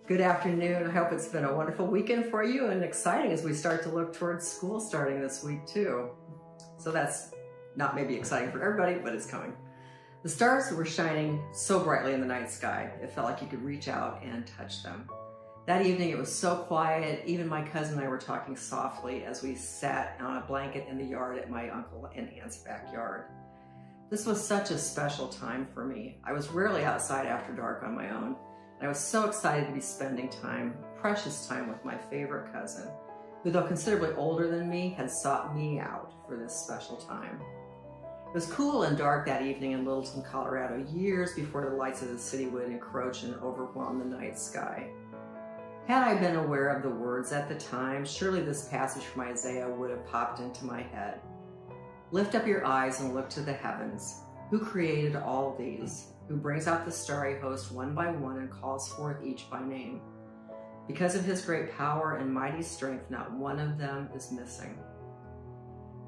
Good afternoon. I hope it's been a wonderful weekend for you and exciting as we start to look towards school starting this week too. So that's not maybe exciting for everybody, but it's coming. The stars were shining so brightly in the night sky, it felt like you could reach out and touch them. That evening it was so quiet, even my cousin and I were talking softly as we sat on a blanket in the yard at my uncle and aunt's backyard. This was such a special time for me. I was rarely outside after dark on my own. I was so excited to be spending precious time with my favorite cousin, who though considerably older than me, had sought me out for this special time. It was cool and dark that evening in Littleton, Colorado, years before the lights of the city would encroach and overwhelm the night sky. Had I been aware of the words at the time, surely this passage from Isaiah would have popped into my head. Lift up your eyes and look to the heavens. Who created all these? Who brings out the starry host one by one and calls forth each by name? Because of his great power and mighty strength, not one of them is missing.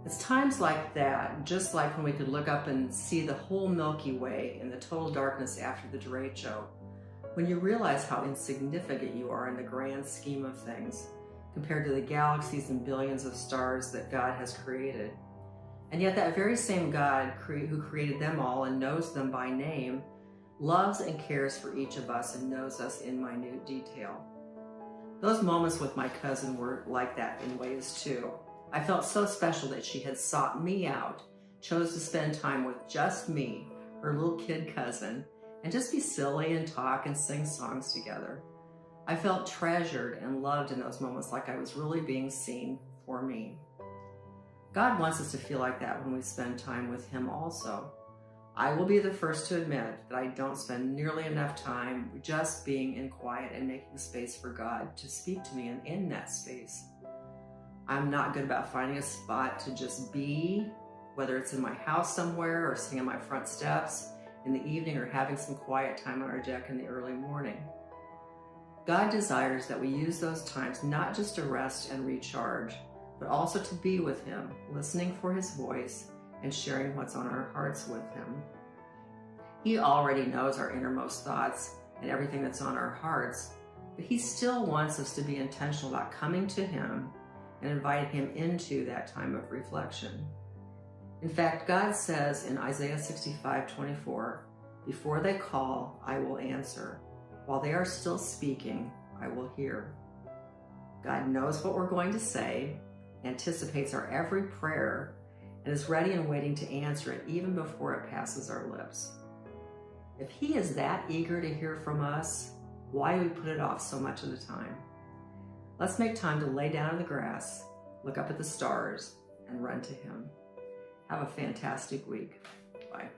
It's times like that, just like when we could look up and see the whole Milky Way in the total darkness after the derecho, when you realize how insignificant you are in the grand scheme of things, compared to the galaxies and billions of stars that God has created. And yet that very same God who created them all and knows them by name, loves and cares for each of us and knows us in minute detail. Those moments with my cousin were like that in ways too. I felt so special that she had sought me out, chose to spend time with just me, her little kid cousin, and just be silly and talk and sing songs together. I felt treasured and loved in those moments, like I was really being seen for me. God wants us to feel like that when we spend time with Him also. I will be the first to admit that I don't spend nearly enough time just being in quiet and making space for God to speak to me in that space. I'm not good about finding a spot to just be, whether it's in my house somewhere or sitting on my front steps in the evening or having some quiet time on our deck in the early morning. God desires that we use those times not just to rest and recharge, but also to be with Him, listening for His voice and sharing what's on our hearts with Him. He already knows our innermost thoughts and everything that's on our hearts, but He still wants us to be intentional about coming to Him and inviting Him into that time of reflection. In fact, God says in Isaiah 65:24, "Before they call, I will answer. While they are still speaking, I will hear." God knows what we're going to say, anticipates our every prayer, and is ready and waiting to answer it even before it passes our lips. If He is that eager to hear from us, why do we put it off so much of the time? Let's make time to lay down in the grass, look up at the stars, and run to Him. Have a fantastic week. Bye.